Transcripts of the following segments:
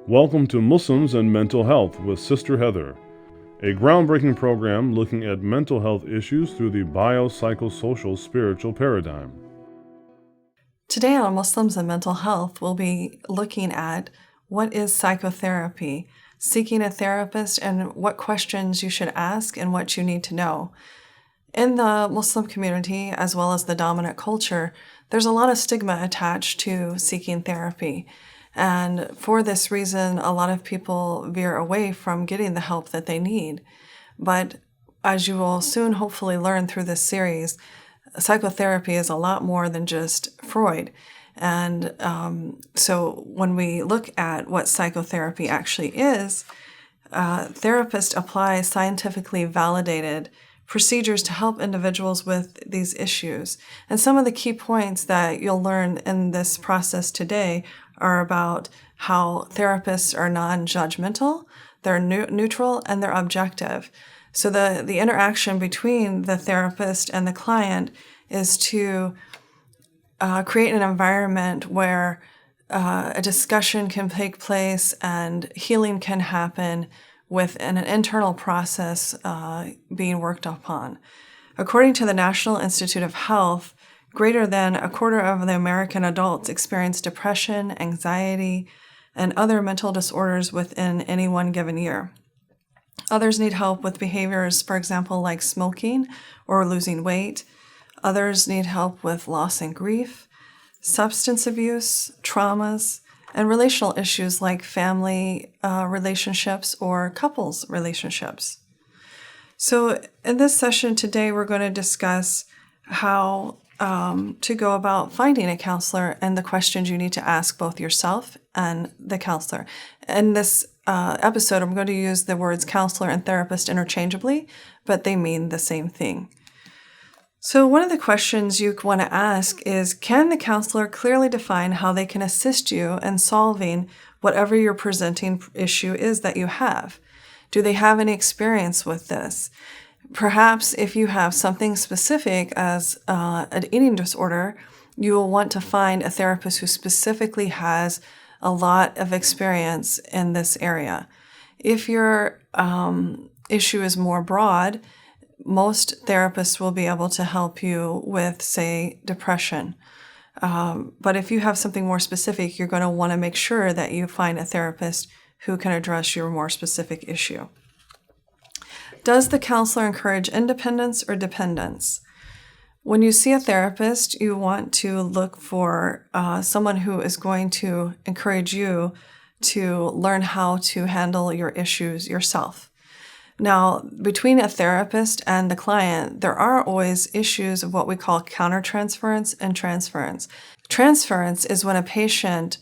Welcome to Muslims and Mental Health with Sister Heather, a groundbreaking program looking at mental health issues through the biopsychosocial spiritual paradigm. Today on Muslims and Mental Health, we'll be looking at what is psychotherapy, seeking a therapist, and what questions you should ask and what you need to know. In the Muslim community, as well as the dominant culture, there's a lot of stigma attached to seeking therapy. And for this reason, a lot of people veer away from getting the help that they need. But as you will soon hopefully learn through this series, psychotherapy is a lot more than just Freud. And so when we look at what psychotherapy actually is, therapists apply scientifically validated procedures to help individuals with these issues. And some of the key points that you'll learn in this process today are about how therapists are non-judgmental, they're neutral, and they're objective. So the interaction between the therapist and the client is to create an environment where a discussion can take place and healing can happen with an internal process being worked upon. According to the National Institute of Health, greater than a quarter of the American adults experience depression, anxiety, and other mental disorders within any one given year. Others need help with behaviors, for example, like smoking or losing weight. Others need help with loss and grief, substance abuse, traumas, and relational issues like family relationships or couples relationships. So in this session today, we're going to discuss how to go about finding a counselor and the questions you need to ask both yourself and the counselor. In this episode, I'm going to use the words counselor and therapist interchangeably, but they mean the same thing. So one of the questions you want to ask is, can the counselor clearly define how they can assist you in solving whatever your presenting issue is that you have? Do they have any experience with this? Perhaps if you have something specific as an eating disorder, you will want to find a therapist who specifically has a lot of experience in this area. If your issue is more broad, most therapists will be able to help you with, say, depression. But if you have something more specific, you're going to want to make sure that you find a therapist who can address your more specific issue. Does the counselor encourage independence or dependence? When you see a therapist, you want to look for someone who is going to encourage you to learn how to handle your issues yourself. Now, between a therapist and the client, there are always issues of what we call countertransference and transference. Transference is when a patient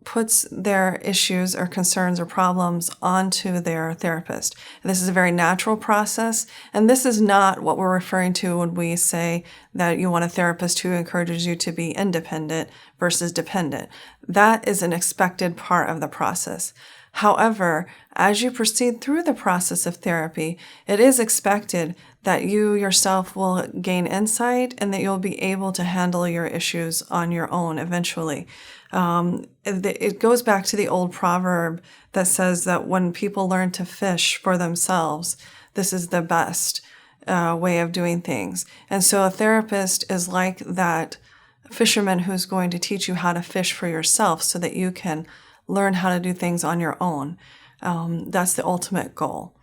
puts their issues or concerns or problems onto their therapist. And this is a very natural process, and this is not what we're referring to when we say that you want a therapist who encourages you to be independent versus dependent. That is an expected part of the process. However, as you proceed through the process of therapy, it is expected that you yourself will gain insight and that you'll be able to handle your issues on your own eventually. It goes back to the old proverb that says that when people learn to fish for themselves, this is the best way of doing things. And so a therapist is like that fisherman who's going to teach you how to fish for yourself so that you can learn how to do things on your own. That's the ultimate goal.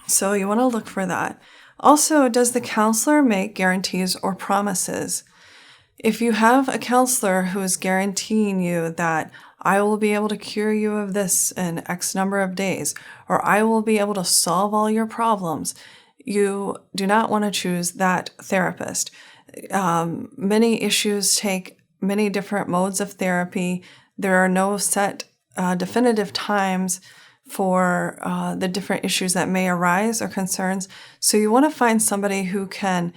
So you want to look for that. Also, does the counselor make guarantees or promises? If you have a counselor who is guaranteeing you that I will be able to cure you of this in X number of days, or I will be able to solve all your problems, you do not want to choose that therapist. Many issues take many different modes of therapy. There are no set definitive times for the different issues that may arise or concerns. So you want to find somebody who can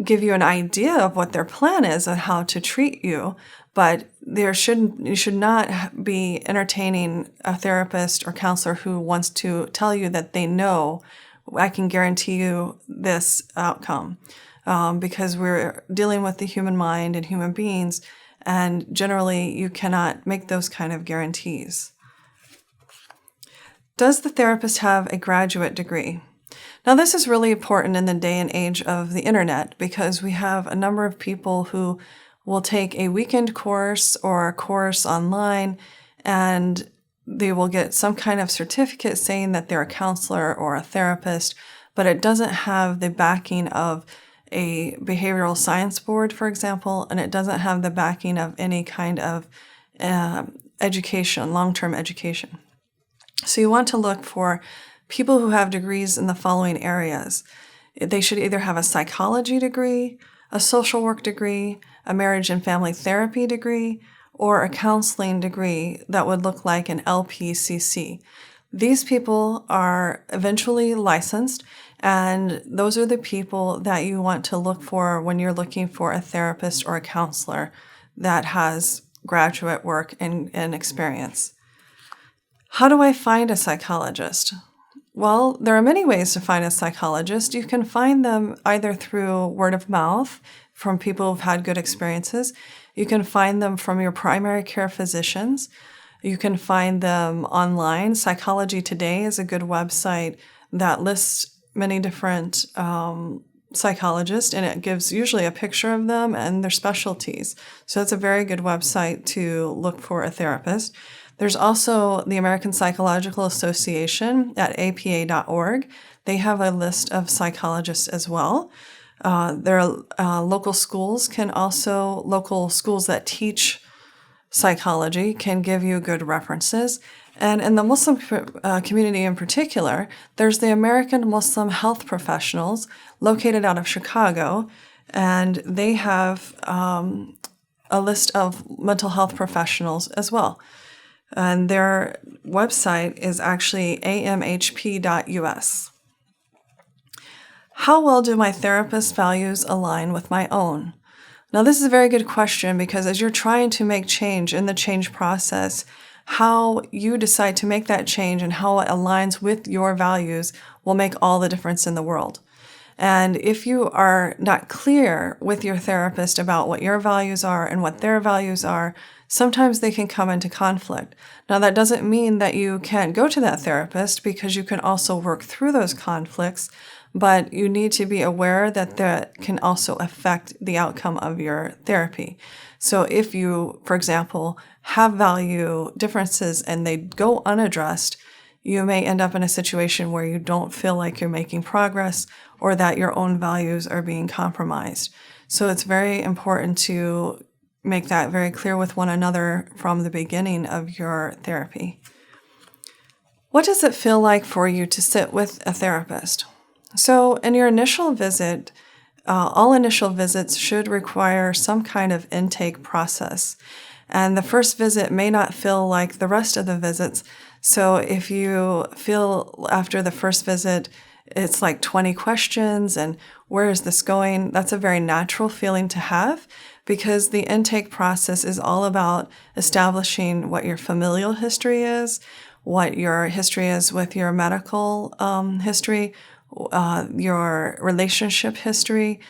give you an idea of what their plan is and how to treat you, but you should not be entertaining a therapist or counselor who wants to tell you that they know, I can guarantee you this outcome, because we're dealing with the human mind and human beings, and generally you cannot make those kind of guarantees. Does the therapist have a graduate degree? Now, this is really important in the day and age of the internet because we have a number of people who will take a weekend course or a course online, and they will get some kind of certificate saying that they're a counselor or a therapist, but it doesn't have the backing of a behavioral science board, for example, and it doesn't have the backing of any kind of education, long-term education. So you want to look for people who have degrees in the following areas. They should either have a psychology degree, a social work degree, a marriage and family therapy degree, or a counseling degree that would look like an LPCC. These people are eventually licensed, and those are the people that you want to look for when you're looking for a therapist or a counselor that has graduate work and experience. How do I find a psychologist? Well, there are many ways to find a psychologist. You can find them either through word of mouth from people who've had good experiences. You can find them from your primary care physicians. You can find them online. Psychology Today is a good website that lists many different psychologists, and it gives usually a picture of them and their specialties. So it's a very good website to look for a therapist. There's also the American Psychological Association at apa.org. They have a list of psychologists as well. There are local schools local schools that teach psychology can give you good references. And in the Muslim community in particular, there's the American Muslim Health Professionals located out of Chicago, and they have a list of mental health professionals as well. And their website is actually amhp.us. How well do my therapist's values align with my own? Now, this is a very good question because as you're trying to make change in the change process, how you decide to make that change and how it aligns with your values will make all the difference in the world. And if you are not clear with your therapist about what your values are and what their values are, sometimes they can come into conflict. Now, that doesn't mean that you can't go to that therapist because you can also work through those conflicts, but you need to be aware that that can also affect the outcome of your therapy. So if you, for example, have value differences and they go unaddressed, you may end up in a situation where you don't feel like you're making progress or that your own values are being compromised. So it's very important to make that very clear with one another from the beginning of your therapy. What does it feel like for you to sit with a therapist? So in your initial visit, all initial visits should require some kind of intake process. And the first visit may not feel like the rest of the visits. So if you feel after the first visit, it's like 20 questions and where is this going? That's a very natural feeling to have because the intake process is all about establishing what your familial history is, what your history is with your medical history, your relationship history,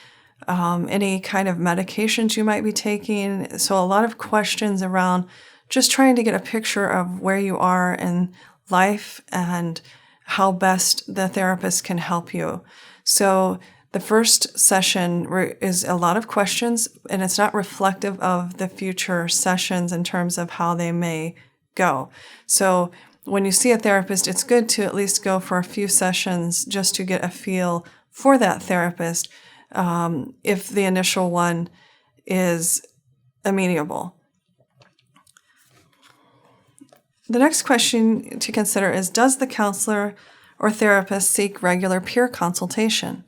any kind of medications you might be taking. So a lot of questions around just trying to get a picture of where you are in life and how best the therapist can help you. So the first session is a lot of questions, and it's not reflective of the future sessions in terms of how they may go. So when you see a therapist, it's good to at least go for a few sessions just to get a feel for that therapist if the initial one is amenable. The next question to consider is, does the counselor or therapist seek regular peer consultation?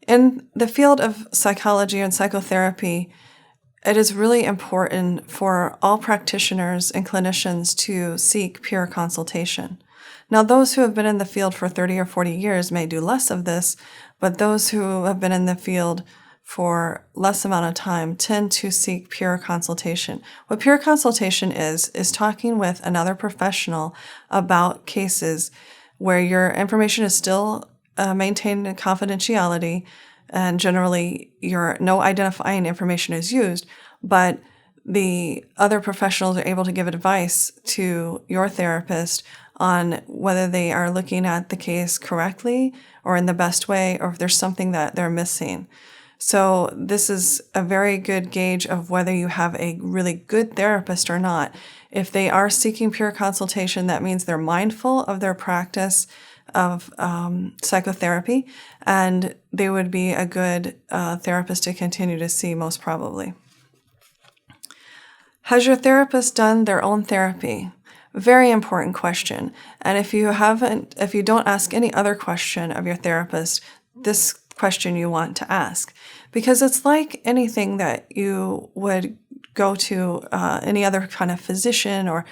In the field of psychology and psychotherapy, it is really important for all practitioners and clinicians to seek peer consultation. Now, those who have been in the field for 30 or 40 years may do less of this, but those who have been in the field for less amount of time tend to seek peer consultation. What peer consultation is talking with another professional about cases where your information is still maintained in confidentiality, and generally no identifying information is used, but the other professionals are able to give advice to your therapist on whether they are looking at the case correctly or in the best way, or if there's something that they're missing. So this is a very good gauge of whether you have a really good therapist or not. If they are seeking pure consultation, that means they're mindful of their practice of psychotherapy, and they would be a good therapist to continue to see, most probably. Has your therapist done their own therapy? Very important question. And if you don't ask any other question of your therapist, this question you want to ask, because it's like anything that you would go to any other kind of physician or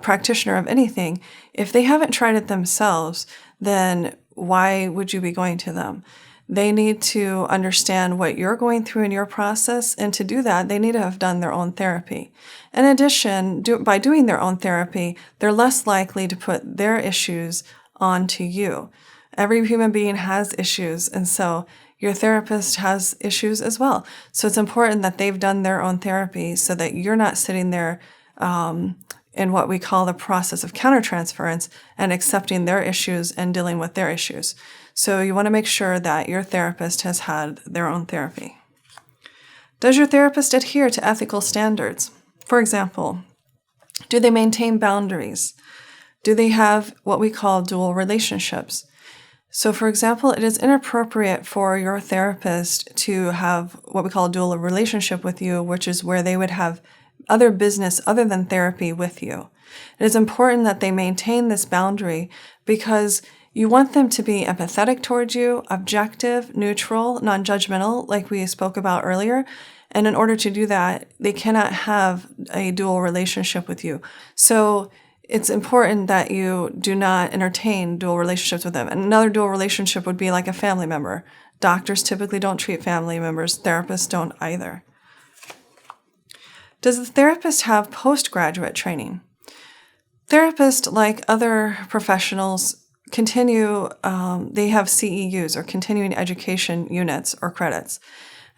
practitioner of anything. If they haven't tried it themselves, then why would you be going to them? They need to understand what you're going through in your process, and to do that, they need to have done their own therapy. In addition, by doing their own therapy, they're less likely to put their issues onto you. Every human being has issues, and so your therapist has issues as well. So it's important that they've done their own therapy so that you're not sitting there in what we call the process of countertransference and accepting their issues and dealing with their issues. So you want to make sure that your therapist has had their own therapy. Does your therapist adhere to ethical standards? For example, do they maintain boundaries? Do they have what we call dual relationships? So, for example, it is inappropriate for your therapist to have what we call a dual relationship with you, which is where they would have other business other than therapy with you. It is important that they maintain this boundary because you want them to be empathetic towards you, objective, neutral, non-judgmental, like we spoke about earlier. And in order to do that, they cannot have a dual relationship with you. So it's important that you do not entertain dual relationships with them. And another dual relationship would be like a family member. Doctors typically don't treat family members. Therapists don't either. Does the therapist have postgraduate training? Therapists, like other professionals, they have CEUs, or continuing education units or credits.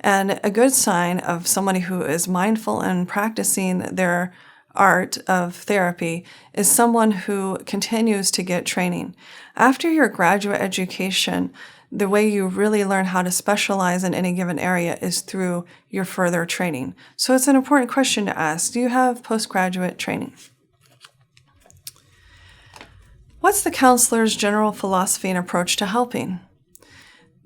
And a good sign of somebody who is mindful and practicing their art of therapy is someone who continues to get training. After your graduate education, the way you really learn how to specialize in any given area is through your further training. So it's an important question to ask. Do you have postgraduate training? What's the counselor's general philosophy and approach to helping?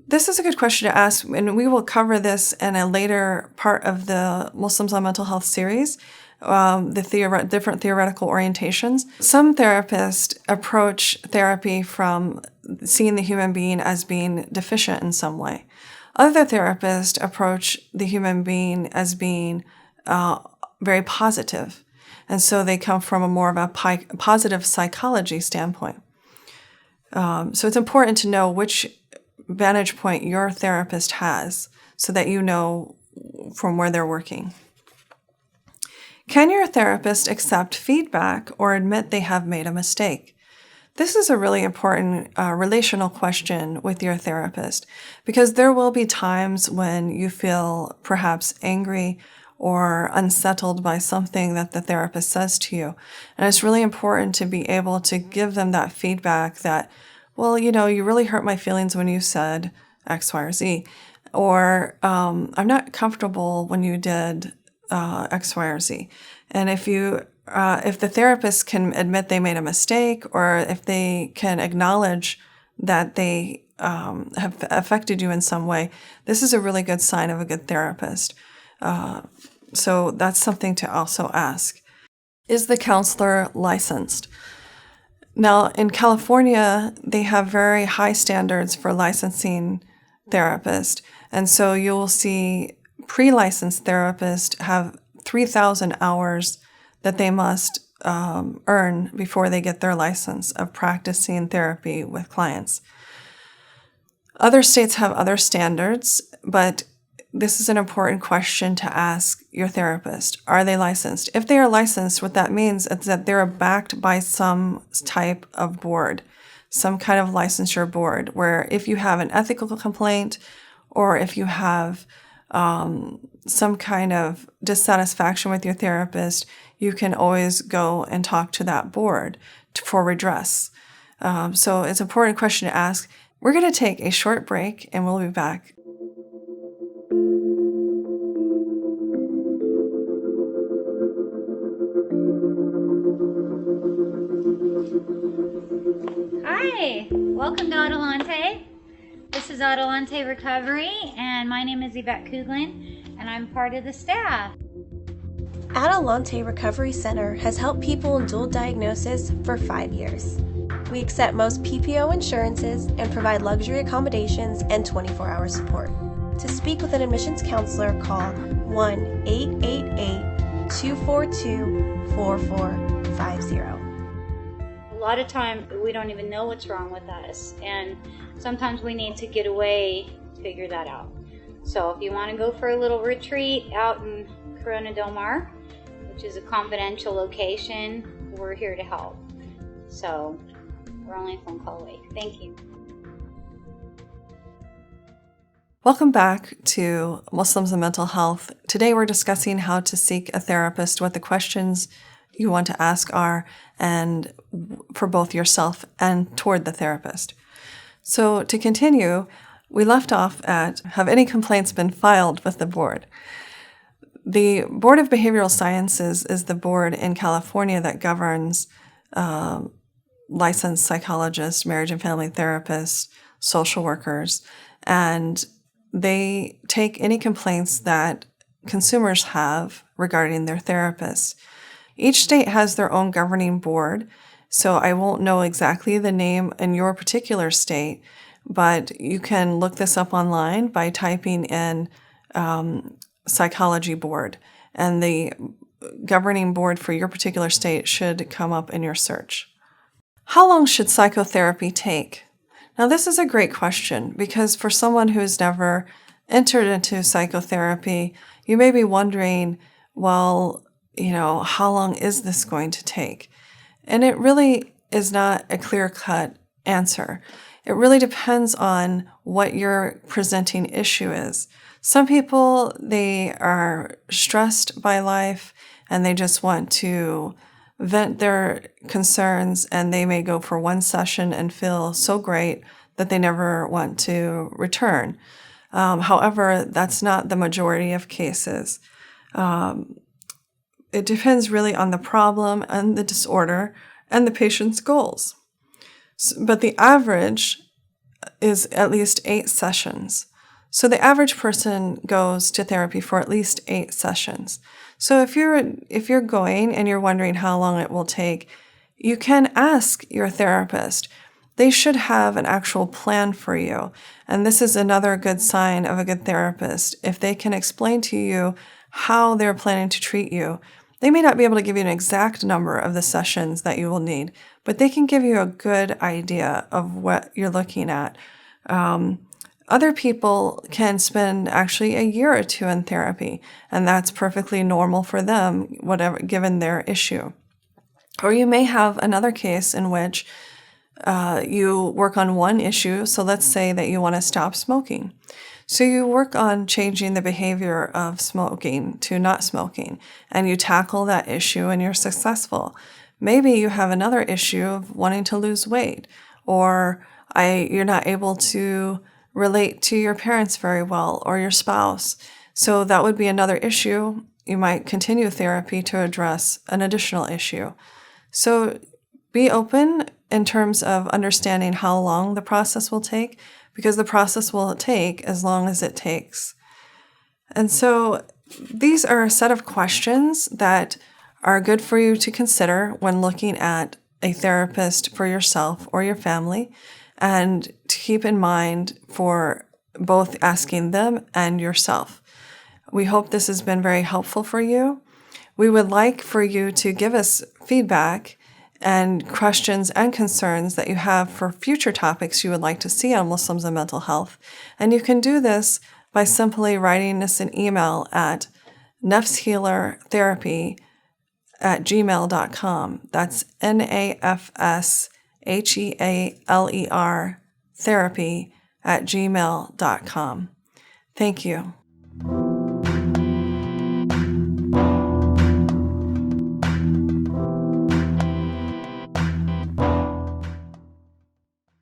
This is a good question to ask, and we will cover this in a later part of the Muslims on Mental Health series, different theoretical orientations. Some therapists approach therapy from seeing the human being as being deficient in some way. Other therapists approach the human being as being very positive. And so they come from a more of a positive psychology standpoint. So it's important to know which vantage point your therapist has so that you know from where they're working. Can your therapist accept feedback or admit they have made a mistake? This is a really important relational question with your therapist, because there will be times when you feel perhaps angry or unsettled by something that the therapist says to you. And it's really important to be able to give them that feedback that, well, you really hurt my feelings when you said X, Y, or Z. Or I'm not comfortable when you did X, Y, or Z. And if the therapist can admit they made a mistake, or if they can acknowledge that they have affected you in some way, this is a really good sign of a good therapist. So that's something to also ask. Is the counselor licensed? Now, in California, they have very high standards for licensing therapists. And so you'll see pre-licensed therapists have 3,000 hours that they must earn before they get their license of practicing therapy with clients. Other states have other standards, but this is an important question to ask your therapist. Are they licensed? If they are licensed, what that means is that they're backed by some type of board, some kind of licensure board, where if you have an ethical complaint or if you have some kind of dissatisfaction with your therapist, you can always go and talk to that board for redress. So it's an important question to ask. We're going to take a short break and we'll be back. Hi, welcome to Adelante. This is Adelante Recovery, and my name is Yvette Kuglin, and I'm part of the staff. Adelante Recovery Center has helped people in dual diagnosis for 5 years. We accept most PPO insurances and provide luxury accommodations and 24-hour support. To speak with an admissions counselor, call 1-888-242-4450. A lot of time we don't even know what's wrong with us, and sometimes we need to get away to figure that out. So if you want to go for a little retreat out in Corona Del Mar, which is a confidential location, we're here to help. So we're only a phone call away. Thank you. Welcome back to Muslims and Mental Health. Today we're discussing how to seek a therapist, what the questions you want to ask are, and for both yourself and toward the therapist. So to continue, we left off at, have any complaints been filed with the board? The Board of Behavioral Sciences is the board in California that governs licensed psychologists, marriage and family therapists, social workers, and they take any complaints that consumers have regarding their therapists. Each state has their own governing board, so I won't know exactly the name in your particular state, but you can look this up online by typing in psychology board, and the governing board for your particular state should come up in your search. How long should psychotherapy take? Now, this is a great question because for someone who's never entered into psychotherapy, you may be wondering, well, how long is this going to take? And it really is not a clear-cut answer. It really depends on what your presenting issue is. Some people, they are stressed by life and they just want to vent their concerns, and they may go for one session and feel so great that they never want to return. However, that's not the majority of cases. It depends really on the problem and the disorder and the patient's goals. But the average is at least 8 sessions. So the average person goes to therapy for at least 8 sessions. So if you're going and you're wondering how long it will take, you can ask your therapist. They should have an actual plan for you. And this is another good sign of a good therapist. If they can explain to you how they're planning to treat you, they may not be able to give you an exact number of the sessions that you will need, but they can give you a good idea of what you're looking at. Other people can spend actually a year or 2 in therapy, and that's perfectly normal for them, whatever, given their issue. Or you may have another case in which you work on one issue. So let's say that you want to stop smoking. So you work on changing the behavior of smoking to not smoking, and you tackle that issue and you're successful. Maybe you have another issue of wanting to lose weight, or you're not able to relate to your parents very well or your spouse. So that would be another issue. You might continue therapy to address an additional issue. So be open in terms of understanding how long the process will take, because the process will take as long as it takes. And so these are a set of questions that are good for you to consider when looking at a therapist for yourself or your family, and to keep in mind for both asking them and yourself. We hope this has been very helpful for you. We would like for you to give us feedback and questions and concerns that you have for future topics you would like to see on Muslims and mental health. And you can do this by simply writing us an email at nafshealertherapy@gmail.com. That's NAFSHEALER therapy@gmail.com. Thank you.